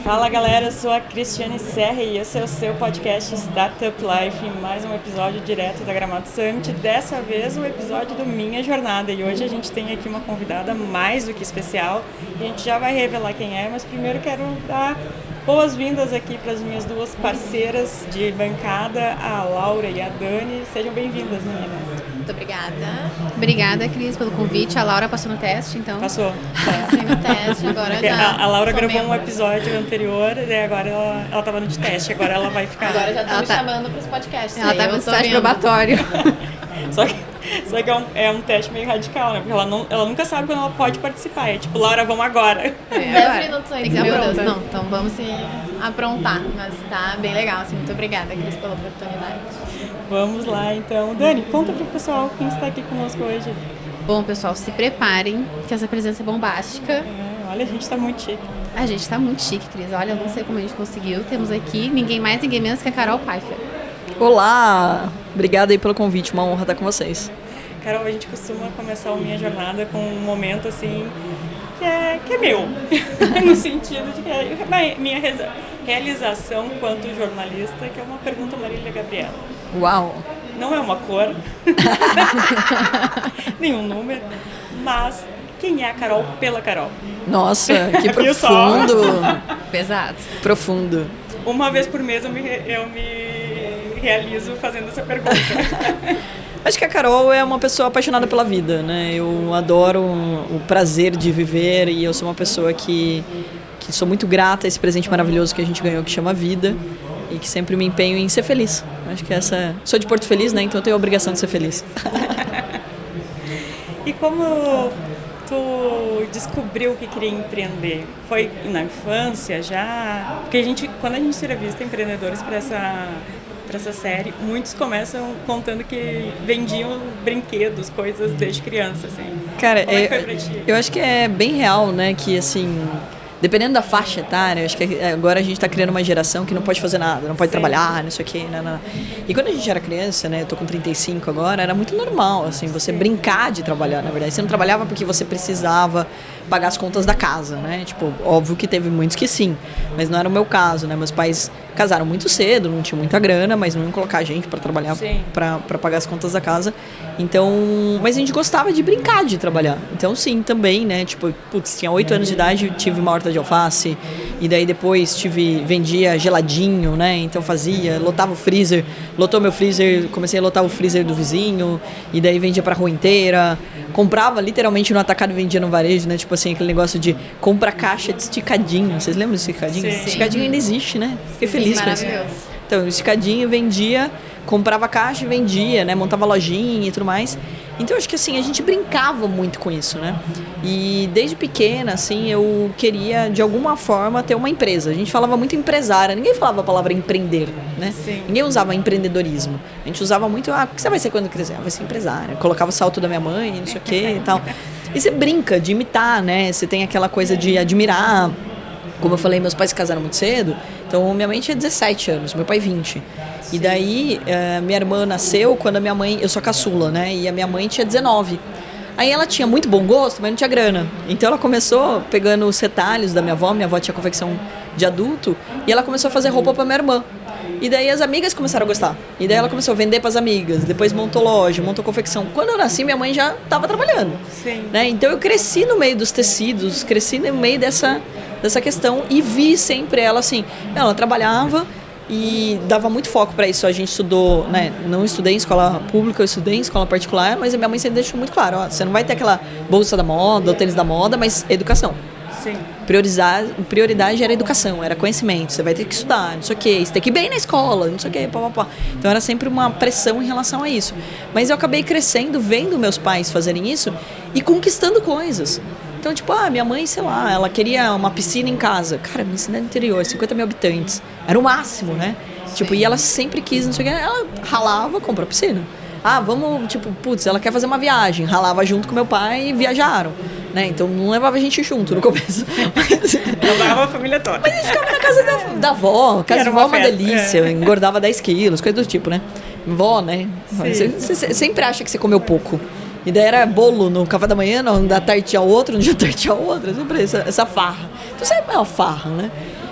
Fala galera, eu sou a Cristiane Serra e esse é o seu podcast Startup Life, mais um episódio direto da Gramado Summit, dessa vez o episódio do Minha Jornada, e hoje a gente tem aqui uma convidada mais do que especial, e a gente já vai revelar quem é, mas primeiro quero dar boas-vindas aqui para as minhas duas parceiras de bancada, a Laura e a Dani. Sejam bem-vindas, meninas. Muito obrigada. Obrigada, Cris, pelo convite. A Laura passou no teste, então. Passou. Passei no teste, agora já. A Laura gravou um episódio anterior, e agora ela estava no de teste, agora ela vai ficar... Agora já estão me chamando para os podcasts. Ela estava no estágio probatório. Só que é um teste meio radical, né? Porque ela nunca sabe quando ela pode participar. É tipo, Laura, vamos agora. 10 minutos antes, meu Deus. Não, então vamos se aprontar. Mas tá bem legal, assim. Muito obrigada, Cris, pela oportunidade. Vamos lá, então. Dani, conta pro pessoal quem está aqui conosco hoje. Bom, pessoal, se preparem, que essa presença é bombástica. Olha, a gente tá muito chique. A gente tá muito chique, Cris. Olha, eu não sei como a gente conseguiu. Temos aqui ninguém mais, ninguém menos que a Carol Pfeiffer. Olá! Obrigada aí pelo convite, uma honra estar com vocês. Carol, a gente costuma começar a Minha Jornada com um momento assim que é meu, no sentido de que é minha realização quanto jornalista, que é uma pergunta Marília Gabriela. Uau! Não é uma cor, nenhum número, mas quem é a Carol pela Carol? Nossa, que profundo! Pesado. Profundo. Uma vez por mês eu me realizo fazendo essa pergunta. Acho que a Carol é uma pessoa apaixonada pela vida, né? Eu adoro o prazer de viver e eu sou uma pessoa que sou muito grata a esse presente maravilhoso que a gente ganhou, que chama vida, e que sempre me empenho em ser feliz. Acho que sou de Porto Feliz, né? Então eu tenho a obrigação de ser feliz. E como tu descobriu que queria empreender? Foi na infância já? Porque quando a gente entrevista empreendedores para essa série, muitos começam contando que vendiam brinquedos, coisas desde criança, assim. Cara, como é que foi pra ti? Eu acho que é bem real, né? Que assim, dependendo da faixa etária, acho que agora a gente está criando uma geração que não pode fazer nada, não pode trabalhar, não sei o quê, não. E quando a gente era criança, né, eu tô com 35 agora, era muito normal, assim, você brincar de trabalhar, na verdade. Você não trabalhava porque você precisava pagar as contas da casa, né? Tipo, óbvio que teve muitos que sim, mas não era o meu caso, né? Meus pais casaram muito cedo, não tinham muita grana, mas não iam colocar a gente para trabalhar, para pagar as contas da casa. Então, mas a gente gostava de brincar de trabalhar. Então, sim, também, né? Tipo, putz, tinha 8 anos de idade, tive uma horta de alface, e daí depois vendia geladinho, né? Então lotava o freezer, lotou meu freezer, comecei a lotar o freezer do vizinho, e daí vendia pra rua inteira, comprava literalmente no atacado e vendia no varejo, né? Tipo assim, aquele negócio de compra caixa de esticadinho. Vocês lembram desse esticadinho? Sim. Esticadinho ainda existe, né? Fiquei feliz com isso. Maravilhoso. Então, esticadinho, vendia, comprava caixa e vendia, né? Montava lojinha e tudo mais. Então, acho que assim, a gente brincava muito com isso, né? E desde pequena, assim, eu queria, de alguma forma, ter uma empresa. A gente falava muito empresária, ninguém falava a palavra empreender, né? Sim. Ninguém usava empreendedorismo. A gente usava muito, o que você vai ser quando crescer? Vai ser empresária. Colocava o salto da minha mãe, não sei o quê e tal. E você brinca de imitar, né? Você tem aquela coisa de admirar. Como eu falei, meus pais se casaram muito cedo, então minha mãe tinha 17 anos, meu pai 20. E daí, minha irmã nasceu quando a minha mãe, eu sou caçula, né? E a minha mãe tinha 19. Aí ela tinha muito bom gosto, mas não tinha grana. Então ela começou pegando os retalhos da minha avó tinha confecção de adulto, e ela começou a fazer roupa pra minha irmã. E daí as amigas começaram a gostar. E daí ela começou a vender pras amigas, depois montou loja, montou confecção. Quando eu nasci, minha mãe já estava trabalhando. Sim. Né? Então eu cresci no meio dos tecidos, cresci no meio dessa questão e vi sempre ela assim. Ela trabalhava e dava muito foco para isso. A gente estudou, né? Não estudei em escola pública, eu estudei em escola particular, mas a minha mãe sempre deixou muito claro, ó, você não vai ter aquela bolsa da moda, o tênis da moda, mas educação. Sim. Prioridade era educação, era conhecimento. Você vai ter que estudar, não sei o quê, você tem que ir bem na escola, não sei o quê, pá. Então era sempre uma pressão em relação a isso. Mas eu acabei crescendo, vendo meus pais fazerem isso e conquistando coisas. Então, tipo, minha mãe, sei lá, ela queria uma piscina em casa. Cara, minha cidade interior, 50 mil habitantes. Era o máximo, né? Sim. Tipo, e ela sempre quis, não sei o quê. Ela ralava, comprou a piscina. Vamos, tipo, putz, ela quer fazer uma viagem. Ralava junto com meu pai e viajaram, né? Então não levava a gente junto no começo. Levava a família toda. Mas a gente ficava na casa da avó. Casa de avó é uma delícia. Engordava 10 quilos, coisa do tipo, né? Vó, né? Você sempre acha que você comeu pouco. E daí era bolo no café da manhã, no da tarde tinha outro, no dia da tarde tinha outro. Sempre essa farra. Então sempre é uma farra, né?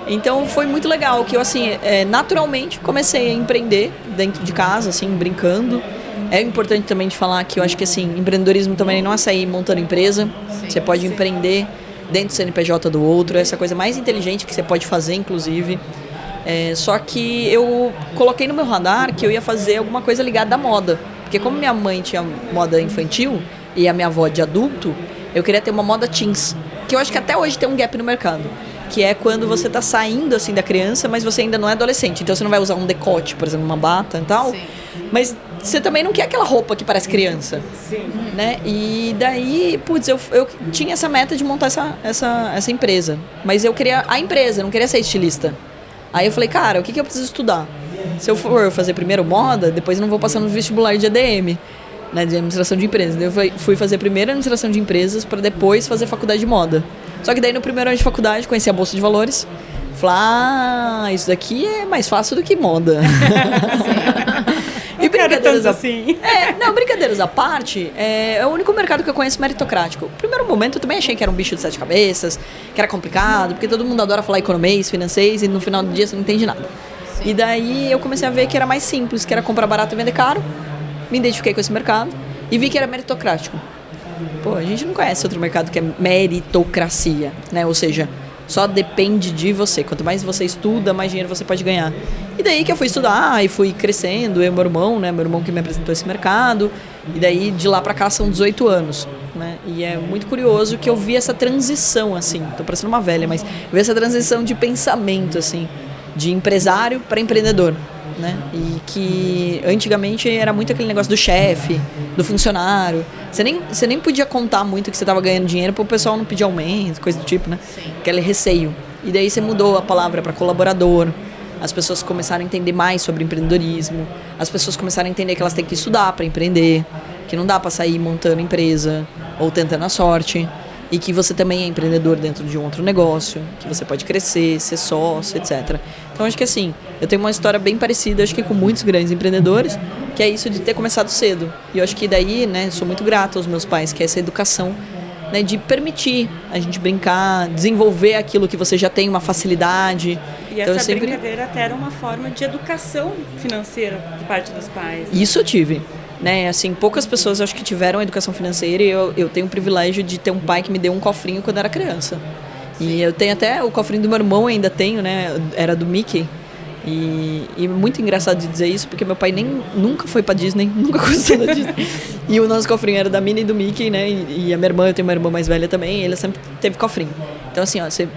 Então foi muito legal que eu, assim, naturalmente comecei a empreender dentro de casa, assim, brincando. É importante também de falar que eu acho que, assim, empreendedorismo também não é sair montando empresa. Você pode empreender dentro do CNPJ do outro, essa coisa mais inteligente que você pode fazer, inclusive. Só que eu coloquei no meu radar que eu ia fazer alguma coisa ligada à moda. Porque como minha mãe tinha moda infantil e a minha avó de adulto, eu queria ter uma moda teens. Que eu acho que até hoje tem um gap no mercado. Que é quando você tá saindo, assim, da criança, mas você ainda não é adolescente. Então você não vai usar um decote, por exemplo, uma bata e tal. Sim. Mas você também não quer aquela roupa que parece criança. Sim. Né? E daí, putz, eu tinha essa meta de montar essa empresa. Mas eu queria a empresa, não queria ser estilista. Aí eu falei, cara, o que eu preciso estudar? Se eu for fazer primeiro moda, depois eu não vou passar no vestibular de ADM, né, de administração de empresas. Eu fui fazer primeiro administração de empresas para depois fazer faculdade de moda. Só que daí no primeiro ano de faculdade conheci a Bolsa de Valores. Falei, isso daqui é mais fácil do que moda. E brincadeiras assim. Brincadeiras à parte, é o único mercado que eu conheço meritocrático. No primeiro momento eu também achei que era um bicho de 7 cabeças, que era complicado, porque todo mundo adora falar economês, financeis, e no final do dia você não entende nada. Sim. E daí eu comecei a ver que era mais simples, que era comprar barato e vender caro. Me identifiquei com esse mercado e vi que era meritocrático. Pô, a gente não conhece outro mercado que é meritocracia, né? Ou seja, só depende de você. Quanto mais você estuda, mais dinheiro você pode ganhar. E daí que eu fui estudar e fui crescendo. Eu e meu irmão, né? Meu irmão que me apresentou esse mercado. E daí de lá pra cá são 18 anos, né? E é muito curioso que eu vi essa transição, assim. Tô parecendo uma velha, mas eu vi essa transição de pensamento, assim. De empresário para empreendedor, né? E que antigamente era muito aquele negócio do chefe, do funcionário. Você nem podia contar muito que você estava ganhando dinheiro para o pessoal não pedir aumento, coisa do tipo, né? Sim. Aquele receio. E daí você mudou a palavra para colaborador. As pessoas começaram a entender mais sobre empreendedorismo. As pessoas começaram a entender que elas têm que estudar para empreender, que não dá para sair montando empresa ou tentando a sorte. E que você também é empreendedor dentro de um outro negócio, que você pode crescer, ser sócio, etc. Então, acho que assim, eu tenho uma história bem parecida, acho que com muitos grandes empreendedores, que é isso de ter começado cedo. E eu acho que daí, né, sou muito grata aos meus pais, que é essa educação, né, de permitir a gente brincar, desenvolver aquilo que você já tem uma facilidade. E então, essa brincadeira até era uma forma de educação financeira por parte dos pais. Isso eu tive. Né, assim, poucas pessoas acho que tiveram educação financeira e eu tenho o privilégio de ter um pai que me deu um cofrinho quando eu era criança. E eu tenho até o cofrinho do meu irmão, ainda tenho, né, era do Mickey. E muito engraçado de dizer isso, porque meu pai nunca foi pra Disney, nunca gostou da Disney. E o nosso cofrinho era da Minnie e do Mickey, né, e a minha irmã, eu tenho uma irmã mais velha também, ele sempre teve cofrinho. Então assim, ó, você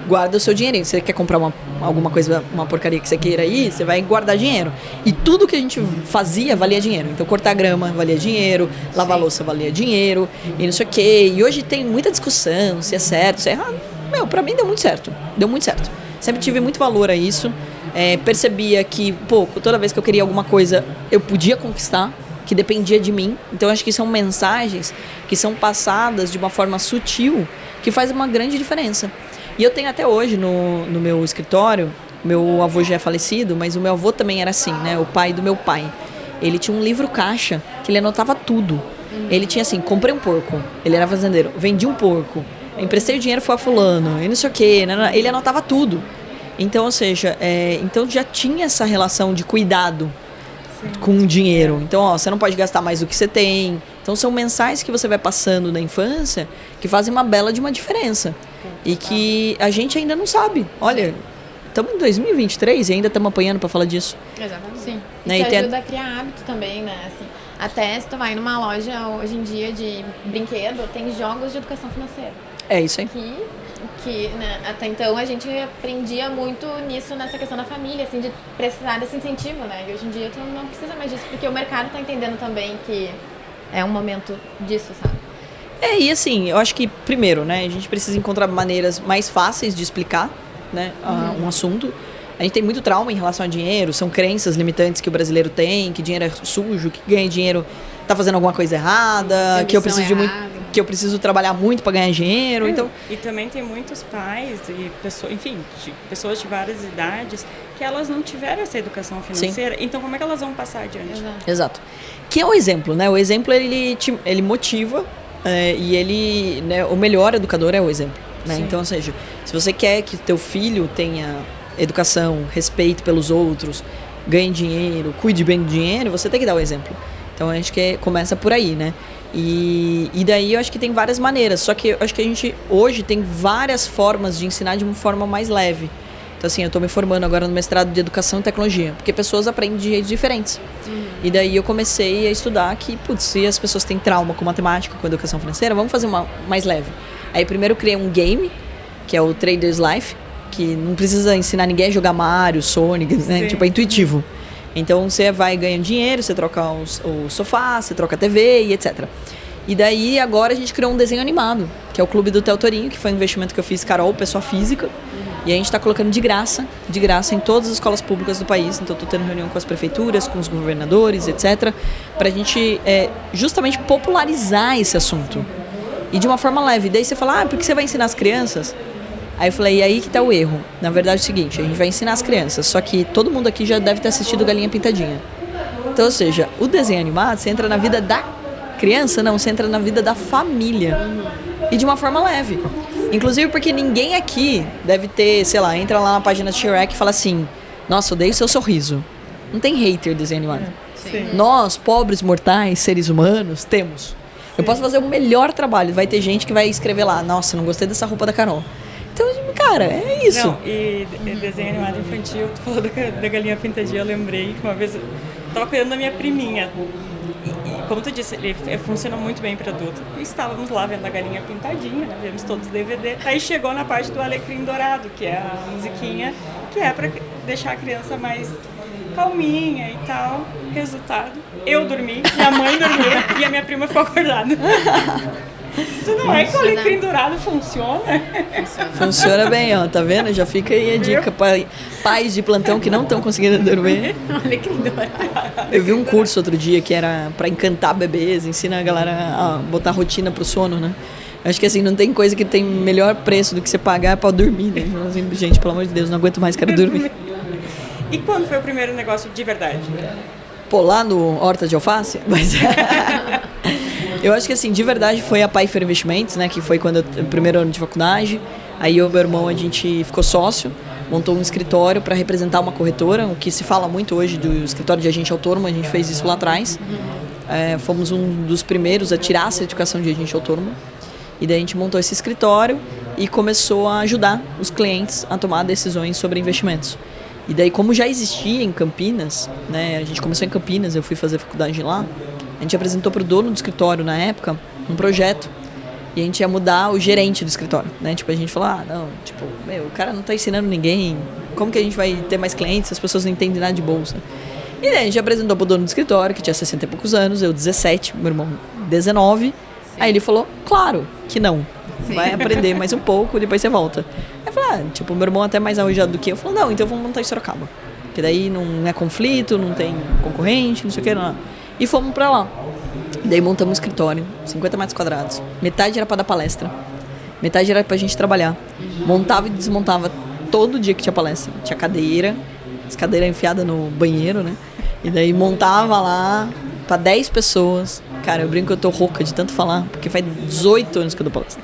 guarda o seu dinheirinho. Você quer comprar alguma coisa, uma porcaria que você queira aí, você vai guardar dinheiro. E tudo que a gente fazia valia dinheiro. Então, cortar grama valia dinheiro, lavar louça valia dinheiro, e não sei o quê. E hoje tem muita discussão se é certo, se é errado. Pra mim deu muito certo. Deu muito certo. Sempre tive muito valor a isso. Percebia que, toda vez que eu queria alguma coisa, eu podia conquistar, que dependia de mim. Então, acho que são mensagens que são passadas de uma forma sutil, que faz uma grande diferença. E eu tenho até hoje no meu escritório, meu avô já é falecido, mas o meu avô também era assim, né? O pai do meu pai. Ele tinha um livro caixa que ele anotava tudo. Ele tinha assim, comprei um porco, ele era fazendeiro, vendi um porco, emprestei o dinheiro, foi a fulano, e não sei o quê, ele anotava tudo. Então, ou seja, então já tinha essa relação de cuidado com o dinheiro. Então, ó, você não pode gastar mais do que você tem. Então, são mensagens que você vai passando na infância que fazem uma bela de uma diferença. E que a gente ainda não sabe. Olha, estamos em 2023 e ainda estamos apanhando para falar disso. Exatamente. Sim. Né? E te ajuda a criar hábito também, né? Assim, até se tu vai numa loja hoje em dia de brinquedo, tem jogos de educação financeira. É isso aí. Que né, até então a gente aprendia muito nisso, nessa questão da família, assim, de precisar desse incentivo, né? E hoje em dia tu não precisa mais disso, porque o mercado está entendendo também que é um momento disso, sabe? E assim, eu acho que, primeiro, né, a gente precisa encontrar maneiras mais fáceis de explicar, né, um assunto. A gente tem muito trauma em relação a dinheiro, são crenças limitantes que o brasileiro tem, que dinheiro é sujo, que ganha dinheiro tá fazendo alguma coisa errada, que eu preciso de muito, que eu preciso trabalhar muito para ganhar dinheiro. Então... E também tem muitos pais e pessoas, enfim, pessoas de várias idades que elas não tiveram essa educação financeira. Sim. Então como é que elas vão passar adiante? Exato. Que é o exemplo, né? O exemplo ele motiva. E ele, né, o melhor educador é o exemplo. né? Então, ou seja, se você quer que teu filho tenha educação, respeito pelos outros, ganhe dinheiro, cuide bem do dinheiro, você tem que dar o exemplo. Então, acho que começa por aí, né? E daí eu acho que tem várias maneiras, só que eu acho que a gente hoje tem várias formas de ensinar de uma forma mais leve. Então, assim, eu estou me formando agora no mestrado de Educação e Tecnologia, porque pessoas aprendem de jeitos diferentes. E daí eu comecei a estudar que, putz, se as pessoas têm trauma com matemática, com educação financeira, vamos fazer uma mais leve. Aí primeiro eu criei um game, que é o Trader's Life, que não precisa ensinar ninguém a jogar Mario, Sonic, né? Tipo, é intuitivo. Então você vai ganhando dinheiro, você troca o sofá, você troca a TV e etc. E daí agora a gente criou um desenho animado, que é o Clube do Theo Torinho, que foi um investimento que eu fiz, Carol, pessoa física. E a gente está colocando de graça em todas as escolas públicas do país. Então estou tendo reunião com as prefeituras, com os governadores, etc. Para a gente justamente popularizar esse assunto. E de uma forma leve. Daí você fala, por que você vai ensinar as crianças? Aí eu falei, e aí que tá o erro. Na verdade é o seguinte, a gente vai ensinar as crianças, só que todo mundo aqui já deve ter assistido Galinha Pintadinha. Então, ou seja, o desenho animado, você entra na vida da criança, não, você entra na vida da família. E de uma forma leve. Inclusive porque ninguém aqui deve ter, sei lá, entra lá na página do Shrek e fala assim, nossa, odeio seu sorriso. Não tem hater desenho animado. Nós, pobres mortais, seres humanos, temos. Eu posso fazer o melhor trabalho, vai ter gente que vai escrever lá, nossa, não gostei dessa roupa da Carol. Então, cara, é isso. Não, e desenho animado infantil, tu falou da Galinha Pintadinha, eu lembrei que uma vez eu tava cuidando da minha priminha. E como tu disse, ele funciona muito bem para adulto. E estávamos lá vendo a Galinha Pintadinha, né? Vemos todos os DVD. Aí chegou na parte do Alecrim Dourado, que é a musiquinha que é para deixar a criança mais calminha e tal. Resultado, eu dormi, minha mãe dormiu e a minha prima ficou acordada. Tu não é que o Alecrim Dourado funciona? Funciona bem, ó, tá vendo? Já fica aí a dica para pais de plantão que não estão conseguindo dormir. Alecrim Dourado. Eu vi um curso outro dia que era para encantar bebês, ensina a galera a botar rotina pro sono, né? Acho que assim, não tem coisa que tem melhor preço do que você pagar pra dormir, né? Então, assim, gente, pelo amor de Deus, não aguento mais, quero dormir. E quando foi o primeiro negócio de verdade? Pô, lá no Horta de Alface? Mas... eu acho que assim, de verdade foi a Pfeiffer Investimentos, né? Que foi quando eu, primeiro ano de faculdade. Aí eu e meu irmão, a gente ficou sócio, montou um escritório para representar uma corretora, o que se fala muito hoje do escritório de agente autônomo, a gente fez isso lá atrás. Fomos um dos primeiros a tirar a certificação de agente autônomo. E daí a gente montou esse escritório e começou a ajudar os clientes a tomar decisões sobre investimentos. E daí, como já existia em Campinas, né? A gente começou em Campinas, eu fui fazer faculdade lá. A gente apresentou para o dono do escritório, na época, um projeto. E a gente ia mudar o gerente do escritório, né? Tipo, a gente falou, não, tipo, o cara não tá ensinando ninguém. Como que a gente vai ter mais clientes se as pessoas não entendem nada de bolsa? E daí a gente apresentou para o dono do escritório, que tinha 60 e poucos anos, eu 17, meu irmão 19. Sim. Aí ele falou, claro que não. Sim. Vai aprender mais um pouco, depois você volta. Aí eu falei, tipo, meu irmão até mais arrojado do que eu. Falou, não, então vamos montar em Sorocaba. Porque daí não é conflito, não tem concorrente, não sei o que, não. E fomos pra lá. Daí montamos um escritório, 50 metros quadrados. Metade era pra dar palestra, metade era pra gente trabalhar. Montava e desmontava todo dia que tinha palestra. Tinha cadeira, as cadeiras enfiadas no banheiro, né? E daí montava lá pra 10 pessoas. Cara, eu brinco que eu tô rouca de tanto falar, porque faz 18 anos que eu dou palestra.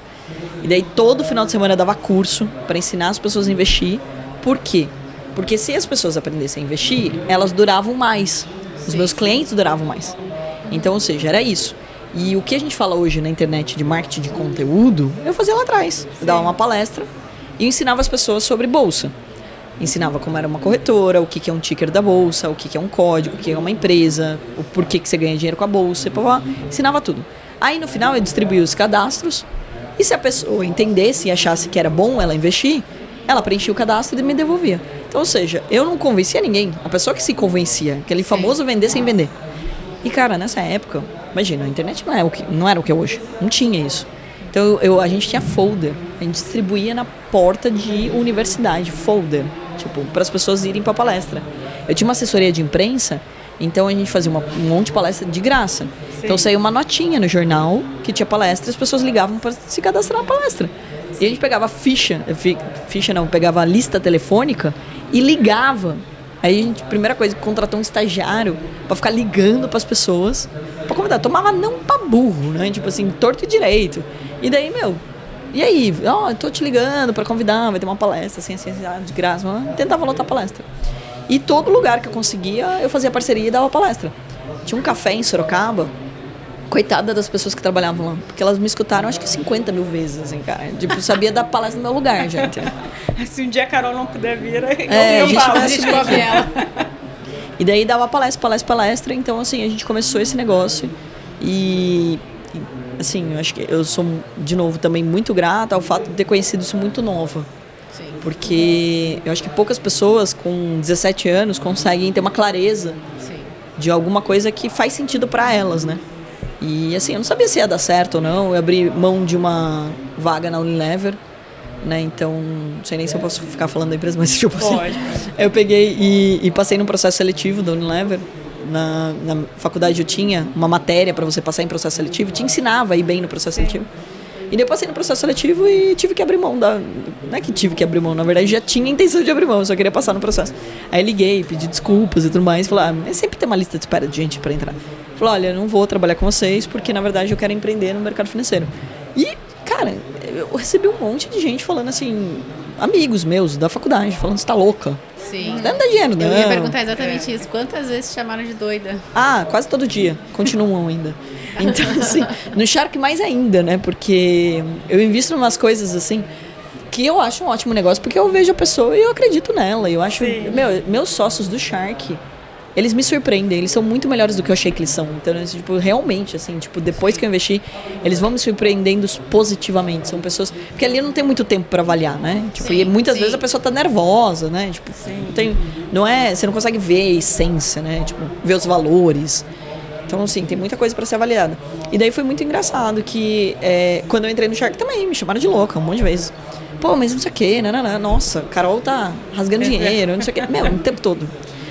E daí todo final de semana eu dava curso pra ensinar as pessoas a investir. Por quê? Porque se as pessoas aprendessem a investir, elas duravam mais. Os meus clientes duravam mais. Então, ou seja, era isso. E o que a gente fala hoje na internet de marketing de conteúdo, eu fazia lá atrás. Eu dava uma palestra e ensinava as pessoas sobre bolsa. Ensinava como era uma corretora, o que é um ticker da bolsa, o que é um código, o que é uma empresa, o porquê que você ganha dinheiro com a bolsa, ensinava tudo. Aí no final eu distribuía os cadastros e se a pessoa entendesse e achasse que era bom ela investir, ela preenchia o cadastro e me devolvia. Então, ou seja, eu não convencia ninguém, a pessoa que se convencia, aquele famoso vender sem vender. E cara, nessa época, imagina, a internet não era o que é hoje, não tinha isso. Então a gente tinha folder, a gente distribuía na porta de universidade, folder, tipo, para as pessoas irem para palestra. Eu tinha uma assessoria de imprensa, então a gente fazia um monte de palestra de graça. Sim. Então saía uma notinha no jornal que tinha palestra e as pessoas ligavam para se cadastrar na palestra. Sim. E a gente pegava pegava a lista telefônica e ligava. Aí a gente, primeira coisa, contratou um estagiário pra ficar ligando pras pessoas pra convidar. Tomava não pra burro, né? Tipo assim, torto e direito. E daí, e aí, eu tô te ligando pra convidar, vai ter uma palestra, assim, de graça. Tentava lotar a palestra. E todo lugar que eu conseguia, eu fazia parceria e dava palestra. Tinha um café em Sorocaba, coitada das pessoas que trabalhavam lá, porque elas me escutaram acho que 50 mil vezes, assim, cara. Tipo, eu sabia dar palestra no meu lugar, gente. Se um dia a Carol não puder vir, a gente vai assumir ela. E daí dava palestra, então assim, a gente começou esse negócio e assim, eu acho que eu sou, de novo, também muito grata ao fato de ter conhecido isso muito nova. Sim. Porque eu acho que poucas pessoas com 17 anos conseguem ter uma clareza de alguma coisa que faz sentido pra elas, né? E assim, eu não sabia se ia dar certo ou não, eu abri mão de uma vaga na Unilever, né? Então, não sei nem se eu posso ficar falando da empresa, mas tipo assim, eu peguei e passei num processo seletivo da Unilever. Na faculdade eu tinha uma matéria para você passar em processo seletivo, te ensinava a ir bem no processo seletivo. E daí eu passei no processo seletivo e tive que abrir mão não é que tive que abrir mão, na verdade já tinha intenção de abrir mão, eu só queria passar no processo. Aí liguei, pedi desculpas e tudo mais, falei, sempre tem uma lista de espera de gente para entrar. Falei, olha, eu não vou trabalhar com vocês porque na verdade eu quero empreender no mercado financeiro. E, cara, eu recebi um monte de gente falando assim, amigos meus da faculdade, falando, você tá louca. Sim. Não dá dinheiro, não. Eu ia perguntar exatamente isso. Quantas vezes te chamaram de doida? Quase todo dia. Continuam ainda. Então, assim, no Shark mais ainda, né? Porque eu invisto em umas coisas, assim, que eu acho um ótimo negócio, porque eu vejo a pessoa e eu acredito nela. Eu acho... Meus sócios do Shark, eles me surpreendem. Eles são muito melhores do que eu achei que eles são. Então, tipo, realmente, assim, tipo, depois que eu investi, eles vão me surpreendendo positivamente. São pessoas... Porque ali não tem muito tempo pra avaliar, né? Tipo, e muitas vezes a pessoa tá nervosa, né? Tipo, você não consegue ver a essência, né? Tipo, ver os valores. Então, assim, tem muita coisa pra ser avaliada. E daí foi muito engraçado que quando eu entrei no Shark também, me chamaram de louca um monte de vezes. Pô, mas não sei o quê, nossa, Carol tá rasgando dinheiro, não sei o quê. O tempo todo.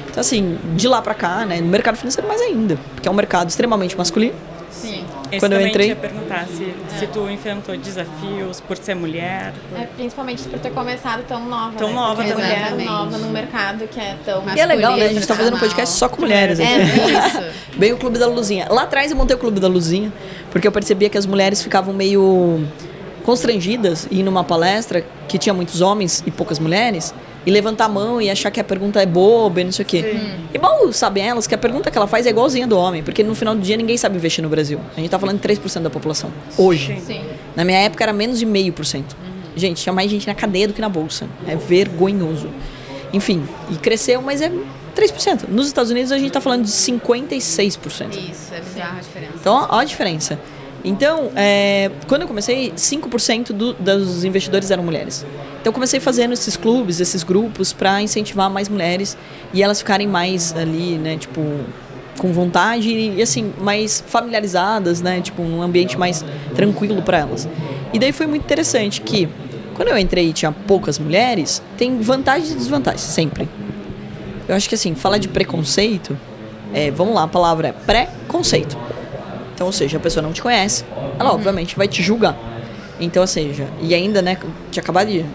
Então, assim, de lá pra cá, né, no mercado financeiro mais ainda, porque é um mercado extremamente masculino. Sim. Quando eu entrei... ia perguntar se tu enfrentou desafios por ser mulher. Principalmente por ter começado tão nova. Tão nova também. também. Mulher nova num mercado que é tão masculino. E é legal, né? A gente tá fazendo um podcast só com mulheres aqui. Isso. Bem o Clube da Luzinha. Lá atrás eu montei o Clube da Luzinha, porque eu percebia que as mulheres ficavam meio constrangidas em ir numa palestra que tinha muitos homens e poucas mulheres, e levantar a mão e achar que a pergunta é boba e não sei o quê. E mal sabem elas que a pergunta que ela faz é igualzinha do homem, porque no final do dia ninguém sabe investir no Brasil. A gente tá falando de 3% da população. Hoje. Sim. Na minha época era menos de 0,5%. Gente, tinha mais gente na cadeia do que na bolsa. É vergonhoso. Enfim, e cresceu, mas é 3%. Nos Estados Unidos a gente tá falando de 56%. Isso, é bizarra a diferença. Então, ó a diferença. Então, quando eu comecei, 5% dos investidores eram mulheres. Então, eu comecei fazendo esses clubes, esses grupos, para incentivar mais mulheres e elas ficarem mais ali, né, tipo, com vontade e, assim, mais familiarizadas, né, tipo, num ambiente mais tranquilo para elas. E daí foi muito interessante que, quando eu entrei e tinha poucas mulheres, tem vantagens e desvantagens, sempre. Eu acho que, assim, falar de preconceito, vamos lá, a palavra é pré-conceito. Então, ou seja, a pessoa não te conhece, ela obviamente vai te julgar. Então, ou seja, e ainda, né, tinha acabado de...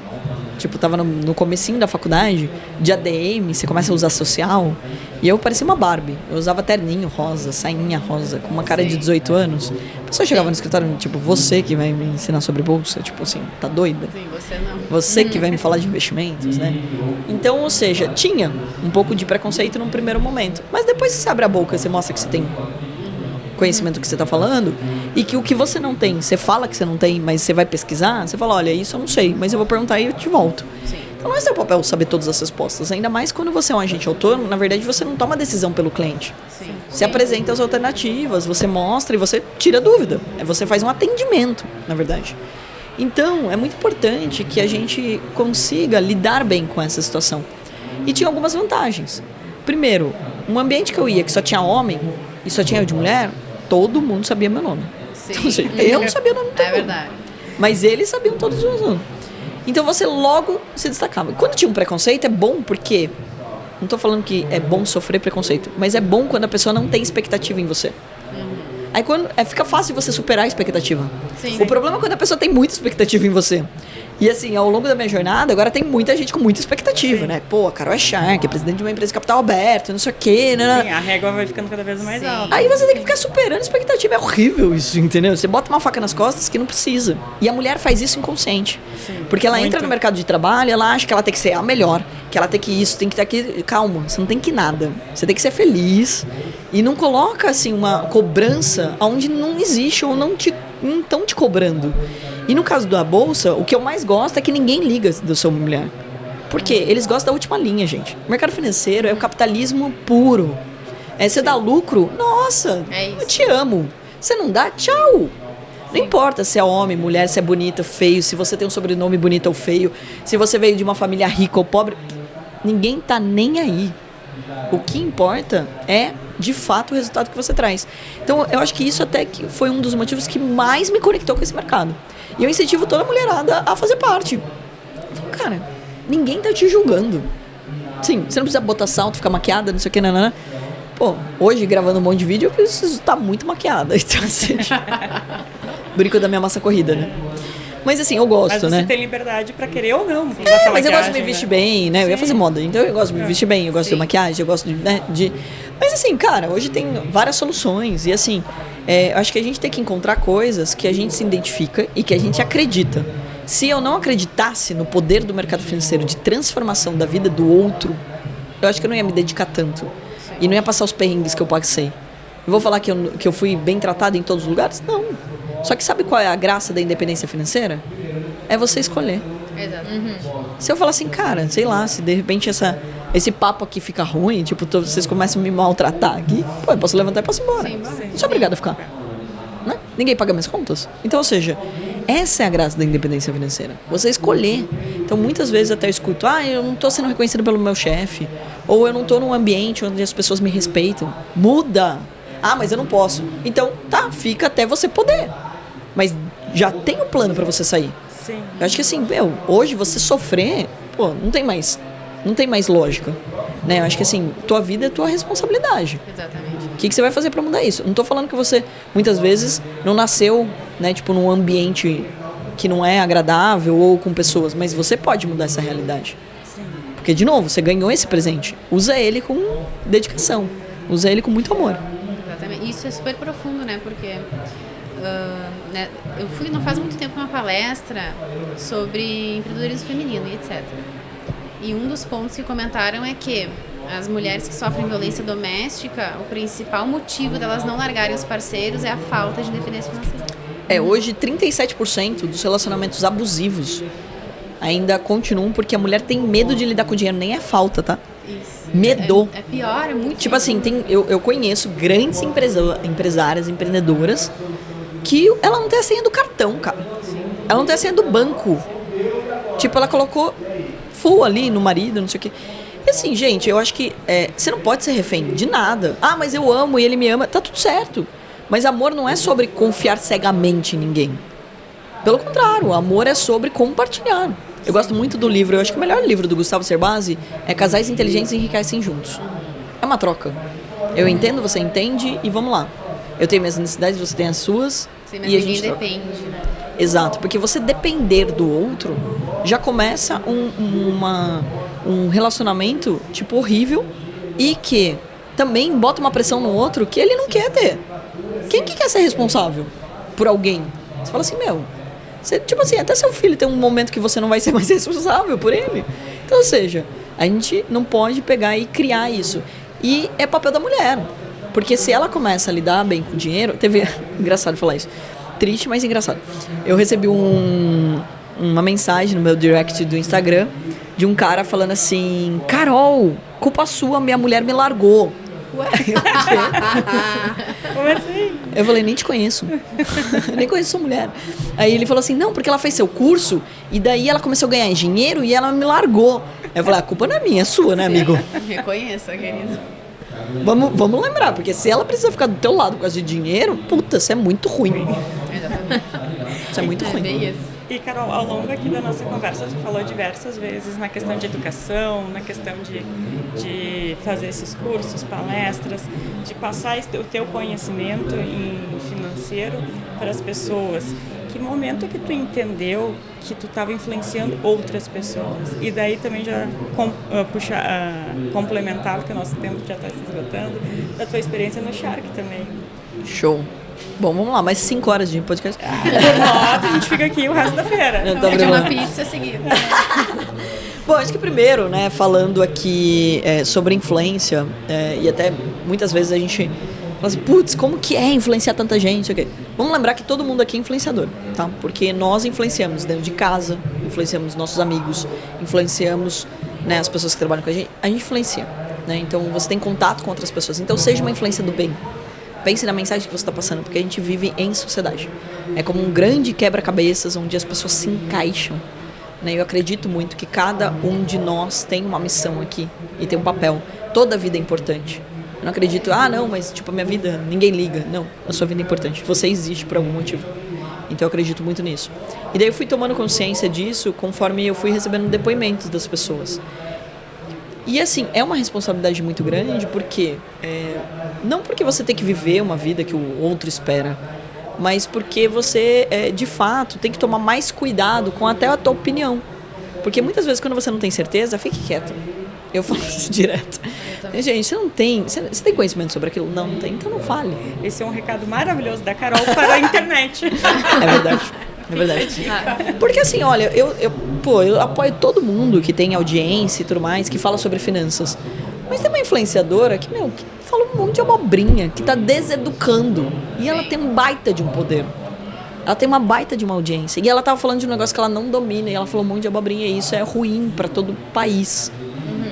Tipo, tava no comecinho da faculdade, de ADM, você começa a usar social, e eu parecia uma Barbie. Eu usava terninho rosa, sainha rosa, com uma cara de 18 anos. A pessoa chegava no escritório, tipo, você que vai me ensinar sobre bolsa, tipo assim, tá doida? Sim, você não. Você que vai me falar de investimentos, né? Então, ou seja, tinha um pouco de preconceito num primeiro momento. Mas depois você abre a boca, você mostra que você tem conhecimento que você está falando e que o que você não tem, você fala que você não tem, mas você vai pesquisar, você fala, olha, isso eu não sei, mas eu vou perguntar e eu te volto. Sim. Então não é seu papel saber todas as respostas, ainda mais quando você é um agente autônomo, na verdade você não toma decisão pelo cliente. Sim. Você apresenta as alternativas, você mostra e você tira dúvida, você faz um atendimento, na verdade. Então é muito importante que a gente consiga lidar bem com essa situação. E tinha algumas vantagens. Primeiro, um ambiente que eu ia que só tinha homem e só tinha eu de mulher, todo mundo sabia meu nome. Sim. Então, assim, eu não sabia o nome de todo mundo. verdade. Mas eles sabiam todos os meus nomes. Então você logo se destacava. Quando tinha um preconceito, é bom porque... Não tô falando que é bom sofrer preconceito, mas é bom quando a pessoa não tem expectativa em você. Aí fica fácil você superar a expectativa. Sim. O problema é quando a pessoa tem muita expectativa em você. E assim, ao longo da minha jornada, agora tem muita gente com muita expectativa, né? Pô, a Carol é Shark, é presidente de uma empresa de capital aberto, não sei o quê, né? Sim, a régua vai ficando cada vez mais alta. Aí você tem que ficar superando a expectativa. É horrível isso, entendeu? Você bota uma faca nas costas que não precisa. E a mulher faz isso inconsciente. Sim, porque ela muito. entra no mercado de trabalho, ela acha que ela tem que ser a melhor, que ela tem que isso, tem que estar aqui. Calma, você não tem que nada. Você tem que ser feliz. E não coloca, assim, uma cobrança onde não existe ou não estão te cobrando. E no caso da bolsa, o que eu mais gosto é que ninguém liga do seu mulher. Por quê? Eles gostam da última linha, gente. O mercado financeiro é o capitalismo puro. Você dá lucro, nossa, eu te amo. Você não dá, tchau. Não importa se é homem, mulher, se é bonita, feio, se você tem um sobrenome bonito ou feio, se você veio de uma família rica ou pobre, ninguém tá nem aí. O que importa é, de fato, o resultado que você traz. Então, eu acho que isso até que foi um dos motivos que mais me conectou com esse mercado. E eu incentivo toda a mulherada a fazer parte. Então, cara, ninguém tá te julgando. Sim, você não precisa botar salto, ficar maquiada, não sei o que, nanana. Pô, hoje, gravando um monte de vídeo, eu preciso estar muito maquiada. Então, assim, brinco da minha massa corrida, né? Mas assim, eu gosto, mas você né? tem liberdade pra querer ou não. Mas eu gosto de me vestir bem, né? Eu ia fazer moda, então eu gosto de me vestir bem, eu gosto de maquiagem, eu gosto de... Mas assim, cara, hoje tem várias soluções e assim, acho que a gente tem que encontrar coisas que a gente se identifica e que a gente acredita. Se eu não acreditasse no poder do mercado financeiro de transformação da vida do outro, eu acho que eu não ia me dedicar tanto. E não ia passar os perrengues que eu passei. Eu vou falar que eu fui bem tratado em todos os lugares? Não. Só que sabe qual é a graça da independência financeira? É você escolher. Exatamente. Se eu falar assim, cara, sei lá, se de repente esse papo aqui fica ruim, tipo, vocês começam a me maltratar aqui, pô, eu posso levantar e posso ir embora. Não sou obrigado a ficar. Né? Ninguém paga minhas contas. Então, ou seja, essa é a graça da independência financeira. Você escolher. Então, muitas vezes até eu escuto, eu não tô sendo reconhecido pelo meu chefe, ou eu não tô num ambiente onde as pessoas me respeitam. Muda. Mas eu não posso. Então, fica até você poder. Mas já tem um plano pra você sair. Sim. Eu acho que assim, hoje você sofrer, não tem mais lógica. Né? Eu acho que assim, tua vida é tua responsabilidade. Exatamente. O que você vai fazer pra mudar isso? Não tô falando que você, muitas vezes, não nasceu, né, tipo, num ambiente que não é agradável ou com pessoas, mas você pode mudar essa realidade. Sim. Porque, de novo, você ganhou esse presente. Usa ele com dedicação. Usa ele com muito amor. Exatamente. Isso é super profundo, né? Porque né, eu fui não faz muito tempo uma palestra sobre empreendedorismo feminino e etc. E um dos pontos que comentaram é que as mulheres que sofrem violência doméstica, o principal motivo delas não largarem os parceiros é a falta de independência financeira. Hoje 37% dos relacionamentos abusivos ainda continuam porque a mulher tem medo de lidar com o dinheiro, nem é falta, tá? Isso. Medo. É pior, é muito. Tipo assim, eu conheço grandes empresárias, empreendedoras, que ela não tem a senha do cartão, cara. Ela não tem a senha do banco. Tipo, ela colocou full ali no marido, não sei o quê. E assim, gente, eu acho que você não pode ser refém de nada. Mas eu amo e ele me ama. Tá tudo certo. Mas amor não é sobre confiar cegamente em ninguém. Pelo contrário, amor é sobre compartilhar. Eu gosto muito do livro, eu acho que o melhor livro do Gustavo Cerbasi é Casais Inteligentes Enriquecem Juntos. É uma troca. Eu entendo, você entende e vamos lá. Eu tenho minhas necessidades, você tem as suas. Sim, mas e a ninguém gente troca. depende, né? Exato, porque você depender do outro já começa um relacionamento tipo horrível e que também bota uma pressão no outro que ele não quer ter. Quem que quer ser responsável por alguém? Você fala assim, tipo assim, até seu filho tem um momento que você não vai ser mais responsável por ele. Então, ou seja, a gente não pode pegar e criar isso. E é papel da mulher. Porque se ela começa a lidar bem com o dinheiro... Engraçado falar isso. Triste, mas engraçado. Eu recebi uma mensagem no meu direct do Instagram de um cara falando assim, Carol, culpa sua, minha mulher me largou. Ué? Como assim? Eu falei, nem te conheço. Nem conheço sua mulher. Aí ele falou assim, não, porque ela fez seu curso e daí ela começou a ganhar dinheiro e ela me largou. Eu falei, a culpa não é minha, é sua, né, amigo? Reconheça, querido. Vamos lembrar, porque se ela precisa ficar do teu lado por causa de dinheiro, puta, isso é muito ruim. Exatamente. Isso é muito ruim. Bem isso. E, Carol, ao longo aqui da nossa conversa, tu falou diversas vezes na questão de educação, na questão de fazer esses cursos, palestras, de passar o teu conhecimento em financeiro para as pessoas. que momento que tu entendeu que tu estava influenciando outras pessoas? E daí também já complementar, porque o nosso tempo já está se esgotando, da tua experiência no Shark também. Show. Bom, vamos lá, mais 5 horas de podcast. Nossa, a gente fica aqui o resto da feira. Pede uma pizza seguida. Bom, acho que primeiro, né, falando aqui sobre influência, e até muitas vezes a gente fala assim, putz, como que é influenciar tanta gente? Okay. Vamos lembrar que todo mundo aqui é influenciador, tá? Porque nós influenciamos dentro de casa, influenciamos nossos amigos, influenciamos, né, as pessoas que trabalham com a gente influencia, né? Então você tem contato com outras pessoas, então seja uma influência do bem. Pense na mensagem que você está passando, porque a gente vive em sociedade. É como um grande quebra-cabeças onde as pessoas se encaixam. Né? Eu acredito muito que cada um de nós tem uma missão aqui e tem um papel. Toda a vida é importante. Eu não acredito, não, mas tipo, a minha vida, ninguém liga. Não, a sua vida é importante. Você existe por algum motivo. Então eu acredito muito nisso. E daí eu fui tomando consciência disso conforme eu fui recebendo depoimentos das pessoas. E assim, é uma responsabilidade muito grande porque não porque você tem que viver uma vida que o outro espera, mas porque você, de fato, tem que tomar mais cuidado com até a tua opinião. Porque muitas vezes quando você não tem certeza, fique quieto. Eu falo isso direto. Gente, você tem conhecimento sobre aquilo? Não tem, então não fale. Esse é um recado maravilhoso da Carol para a internet. É verdade. É verdade. Porque assim, olha, eu apoio todo mundo que tem audiência e tudo mais, que fala sobre finanças. Mas tem uma influenciadora que fala um monte de abobrinha, que tá deseducando. E ela tem um baita de um poder. Ela tem uma baita de uma audiência. E ela tava falando de um negócio que ela não domina. E ela falou um monte de abobrinha. E isso é ruim para todo o país.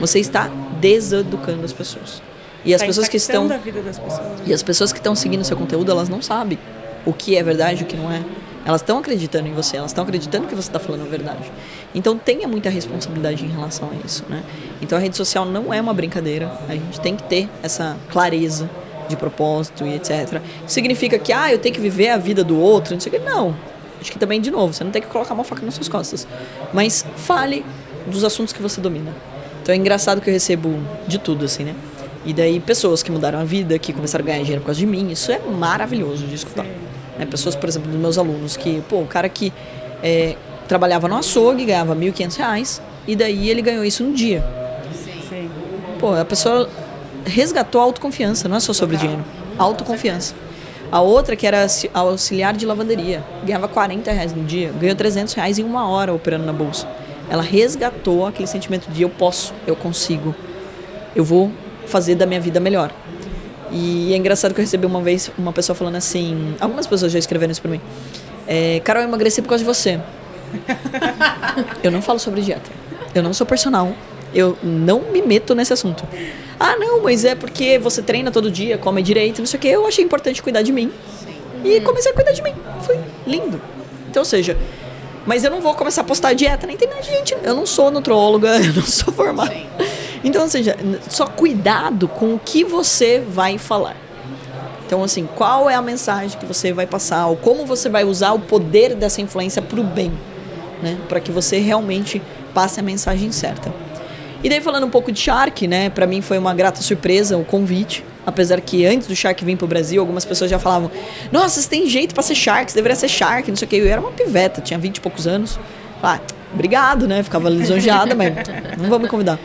Você está deseducando as pessoas. E as pessoas que estão... a vida das pessoas. E as pessoas que estão seguindo seu conteúdo, elas não sabem o que é verdade e o que não é. Elas estão acreditando em você, elas estão acreditando que você está falando a verdade. Então tenha muita responsabilidade em relação a isso, né? Então a rede social não é uma brincadeira, a gente tem que ter essa clareza de propósito e etc. Isso significa que, eu tenho que viver a vida do outro, não sei o que. Não, acho que também, de novo, você não tem que colocar uma faca nas suas costas. Mas fale dos assuntos que você domina. Então é engraçado que eu recebo de tudo, assim, né? E daí pessoas que mudaram a vida, que começaram a ganhar dinheiro por causa de mim, isso é maravilhoso de escutar. Pessoas, por exemplo, dos meus alunos, que, o cara que trabalhava no açougue, ganhava R$1.500, e daí ele ganhou isso num dia. Sim. A pessoa resgatou a autoconfiança, não é só sobre dinheiro, autoconfiança. A outra, que era auxiliar de lavanderia, ganhava R$40 no dia, ganhou R$300 em 1 hora operando na bolsa. Ela resgatou aquele sentimento de eu posso, eu consigo, eu vou fazer da minha vida melhor. E é engraçado que eu recebi uma vez uma pessoa falando assim, algumas pessoas já escreveram isso pra mim, Carol, eu emagreci por causa de você. Eu não falo sobre dieta, eu não sou personal, eu não me meto nesse assunto. Não, mas é porque você treina todo dia, come direito, não sei o que, eu achei importante cuidar de mim. E comecei a cuidar de mim, foi lindo. Então, ou seja, mas eu não vou começar a postar dieta na internet, gente, eu não sou nutróloga, eu não sou formada. Então, ou seja, só cuidado com o que você vai falar. Então, assim, qual é a mensagem que você vai passar, ou como você vai usar o poder dessa influência para o bem, né? Para que você realmente passe a mensagem certa. E daí, falando um pouco de Shark, né? Para mim foi uma grata surpresa o convite, apesar que antes do Shark vir para o Brasil, algumas pessoas já falavam, nossa, você tem jeito para ser Shark, você deveria ser Shark, não sei o que. Eu era uma piveta, tinha 20 e poucos anos. Obrigado, né? Ficava lisonjeada, mas não vão me convidar.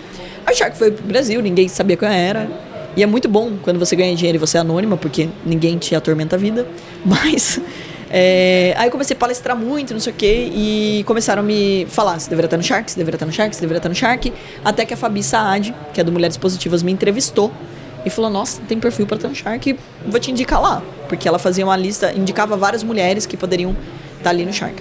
A Shark foi pro Brasil, ninguém sabia quem eu era. E é muito bom quando você ganha dinheiro e você é anônima, porque ninguém te atormenta a vida. Mas aí eu comecei a palestrar muito, não sei o quê, e começaram a me falar, você deveria estar no Shark, você deveria estar no Shark, você deveria estar no Shark. Até que a Fabi Saad, que é do Mulheres Positivas, me entrevistou e falou, nossa, tem perfil para estar no Shark, vou te indicar lá. Porque ela fazia uma lista, indicava várias mulheres que poderiam estar ali no Shark.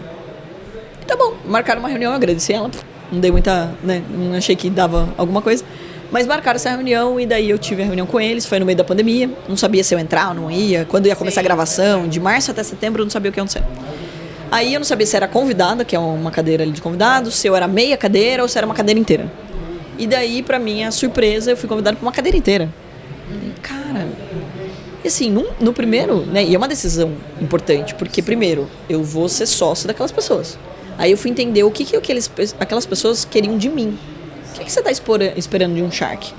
E tá bom, marcaram uma reunião, eu agradeci ela. Não dei muita, né, não achei que dava alguma coisa. Mas marcaram essa reunião e daí eu tive a reunião com eles, foi no meio da pandemia. Não sabia se eu ia entrar ou não ia, quando ia começar a gravação. De março até setembro eu não sabia o que ia acontecer. Aí eu não sabia se era convidada, que é uma cadeira ali de convidados, se eu era meia cadeira ou se era uma cadeira inteira. E daí, pra minha surpresa, eu fui convidada pra uma cadeira inteira. Cara, e assim, no primeiro, né, e é uma decisão importante, porque primeiro, eu vou ser sócio daquelas pessoas. Aí eu fui entender o que aquelas pessoas queriam de mim. O que você está esperando de um Shark?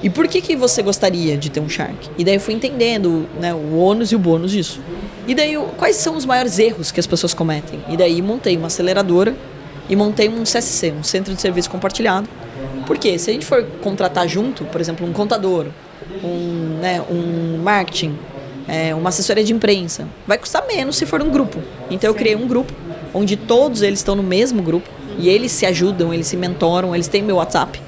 E por que você gostaria de ter um Shark? E daí eu fui entendendo, né, o ônus e o bônus disso. E daí, quais são os maiores erros que as pessoas cometem? E daí montei uma aceleradora e montei um CSC, um Centro de Serviço Compartilhado. Porque se a gente for contratar junto, por exemplo, um contador, um marketing, uma assessoria de imprensa, vai custar menos se for um grupo. Então eu criei um grupo, onde todos eles estão no mesmo grupo, e eles se ajudam, eles se mentoram, eles têm meu WhatsApp.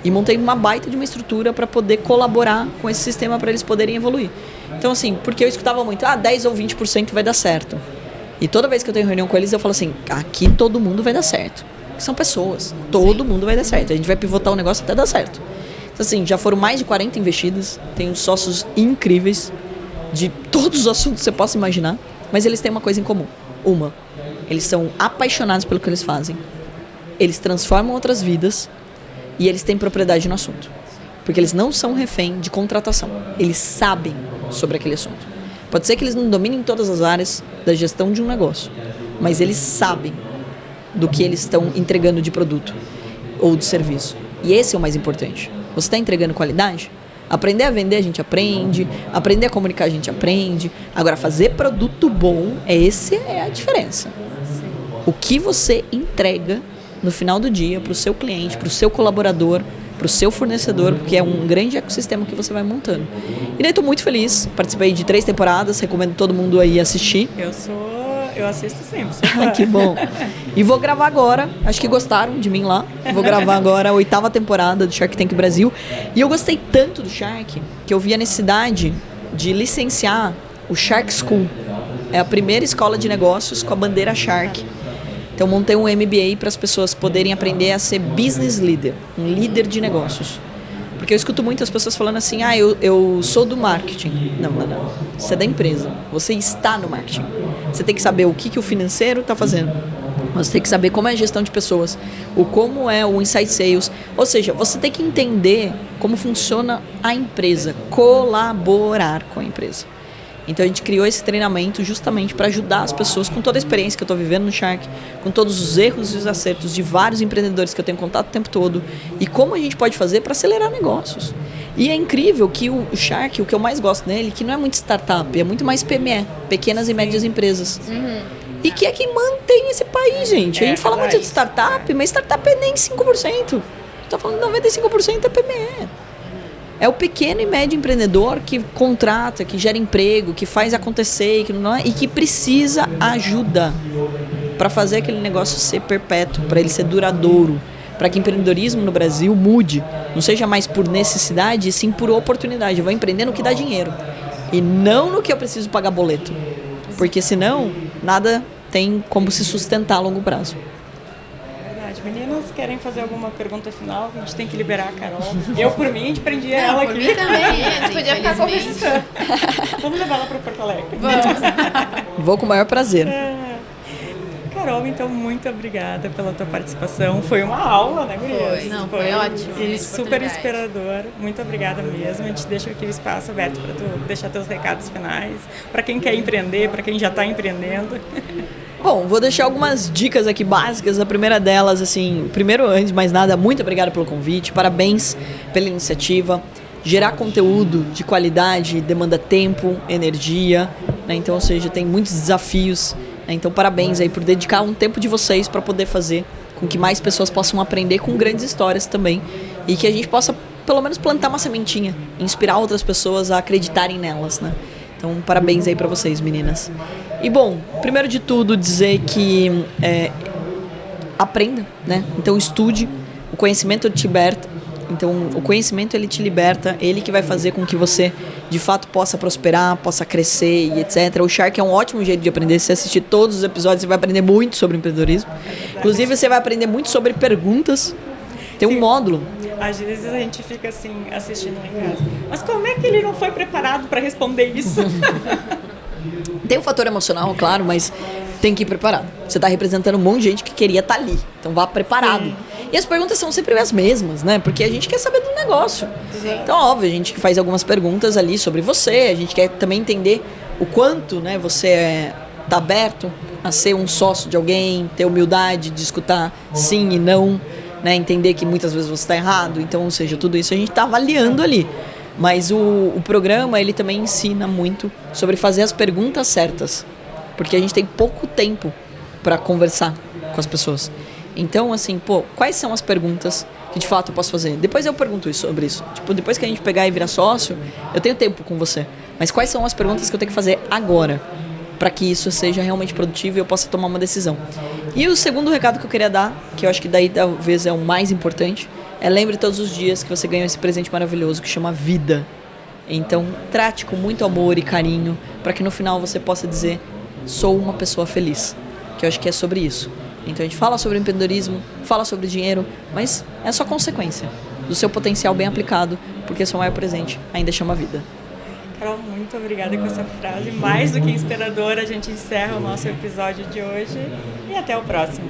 E montei uma baita de uma estrutura para poder colaborar com esse sistema para eles poderem evoluir. Então, assim, porque eu escutava muito, 10 ou 20% vai dar certo. E toda vez que eu tenho reunião com eles, eu falo assim, aqui todo mundo vai dar certo. São pessoas, todo mundo vai dar certo. A gente vai pivotar o negócio até dar certo. Então, assim, já foram mais de 40 investidas, tenho sócios incríveis de todos os assuntos que você possa imaginar, mas eles têm uma coisa em comum. Eles são apaixonados pelo que eles fazem. Eles transformam outras vidas. E eles têm propriedade no assunto. Porque eles não são refém de contratação. Eles sabem sobre aquele assunto. Pode ser que eles não dominem todas as áreas da gestão de um negócio. Mas eles sabem do que eles estão entregando de produto ou de serviço. E esse é o mais importante. Você está entregando qualidade? Aprender a vender a gente aprende. Aprender a comunicar a gente aprende. Agora, fazer produto bom, essa é a diferença. O que você entrega no final do dia, para o seu cliente, para o seu colaborador, para o seu fornecedor, porque é um grande ecossistema que você vai montando. E daí estou muito feliz, participei de 3 temporadas, recomendo todo mundo aí assistir. Eu assisto sempre. Que bom. E vou gravar agora, acho que gostaram de mim lá, vou gravar agora a 8ª temporada do Shark Tank Brasil. E eu gostei tanto do Shark, que eu vi a necessidade de licenciar o Shark School. É a primeira escola de negócios com a bandeira Shark. Então, montei um MBA para as pessoas poderem aprender a ser business leader, um líder de negócios. Porque eu escuto muitas pessoas falando assim, eu sou do marketing. Não. Você é da empresa. Você está no marketing. Você tem que saber o que o financeiro está fazendo. Você tem que saber como é a gestão de pessoas, como é o inside sales. Ou seja, você tem que entender como funciona a empresa, colaborar com a empresa. Então a gente criou esse treinamento justamente para ajudar as pessoas com toda a experiência que eu estou vivendo no Shark, com todos os erros e os acertos de vários empreendedores que eu tenho contato o tempo todo e como a gente pode fazer para acelerar negócios. E é incrível que o Shark, o que eu mais gosto nele, que não é muito startup, é muito mais PME, pequenas e médias empresas. E que é quem mantém esse país, gente. A gente fala muito de startup, mas startup é nem 5%. A gente está falando de 95% é PME. É o pequeno e médio empreendedor que contrata, que gera emprego, que faz acontecer e que precisa ajuda para fazer aquele negócio ser perpétuo, para ele ser duradouro, para que o empreendedorismo no Brasil mude, não seja mais por necessidade, e sim por oportunidade. Eu vou empreender no que dá dinheiro e não no que eu preciso pagar boleto, porque senão nada tem como se sustentar a longo prazo. Meninas, querem fazer alguma pergunta final? A gente tem que liberar a Carol. Eu, por mim, a gente prendia ela aqui. Por mim também, A gente podia ficar conversando. Vamos levar ela para Porto Alegre. Vamos. Vou com o maior prazer. Carol, então, muito obrigada pela tua participação. Foi uma aula, né, gurias? Foi ótimo. E super inspirador. Muito obrigada mesmo. A gente deixa aqui o espaço aberto para tu deixar teus recados finais. Para quem quer empreender, para quem já está empreendendo. Bom, vou deixar algumas dicas aqui básicas. A primeira delas, assim, primeiro, antes de mais nada, muito obrigado pelo convite, parabéns pela iniciativa. Gerar conteúdo de qualidade demanda tempo, energia, né? Então, ou seja, tem muitos desafios, né? Então, parabéns aí por dedicar um tempo de vocês para poder fazer com que mais pessoas possam aprender com grandes histórias também e que a gente possa, pelo menos, plantar uma sementinha, inspirar outras pessoas a acreditarem nelas, né? Então, parabéns aí para vocês, meninas. E, bom, primeiro de tudo, dizer que aprenda, né? Então, estude. O conhecimento te liberta. Então, o conhecimento, ele te liberta. Ele que vai fazer com que você, de fato, possa prosperar, possa crescer e etc. O Shark é um ótimo jeito de aprender. Se você assistir todos os episódios, você vai aprender muito sobre empreendedorismo. Inclusive, você vai aprender muito sobre perguntas. Tem um módulo. Às vezes a gente fica assim, assistindo lá em casa. Mas como é que ele não foi preparado para responder isso? Tem um fator emocional, claro, mas tem que ir preparado. Você está representando um monte de gente que queria estar ali. Então vá preparado. Sim. E as perguntas são sempre as mesmas, né? Porque a gente quer saber do negócio. Sim. Então, óbvio, a gente faz algumas perguntas ali sobre você. A gente quer também entender o quanto, né, você está aberto a ser um sócio de alguém, ter humildade de escutar sim e não. né? Entender que muitas vezes você está errado. Então, ou seja, tudo isso a gente está avaliando ali. Mas o programa, ele também ensina muito sobre fazer as perguntas certas. Porque a gente tem pouco tempo para conversar com as pessoas. Então, assim, quais são as perguntas que de fato eu posso fazer? Depois eu pergunto sobre isso. Tipo, depois que a gente pegar e virar sócio, eu tenho tempo com você. Mas quais são as perguntas que eu tenho que fazer agora? Para que isso seja realmente produtivo e eu possa tomar uma decisão. E o segundo recado que eu queria dar, que eu acho que daí talvez é o mais importante, é lembre todos os dias que você ganhou esse presente maravilhoso que chama vida. Então, trate com muito amor e carinho para que no final você possa dizer, sou uma pessoa feliz. Que eu acho que é sobre isso. Então a gente fala sobre empreendedorismo, fala sobre dinheiro, mas é só consequência do seu potencial bem aplicado, porque seu maior presente ainda chama vida. Carol, muito obrigada com essa frase mais do que inspiradora. A gente encerra o nosso episódio de hoje e até o próximo.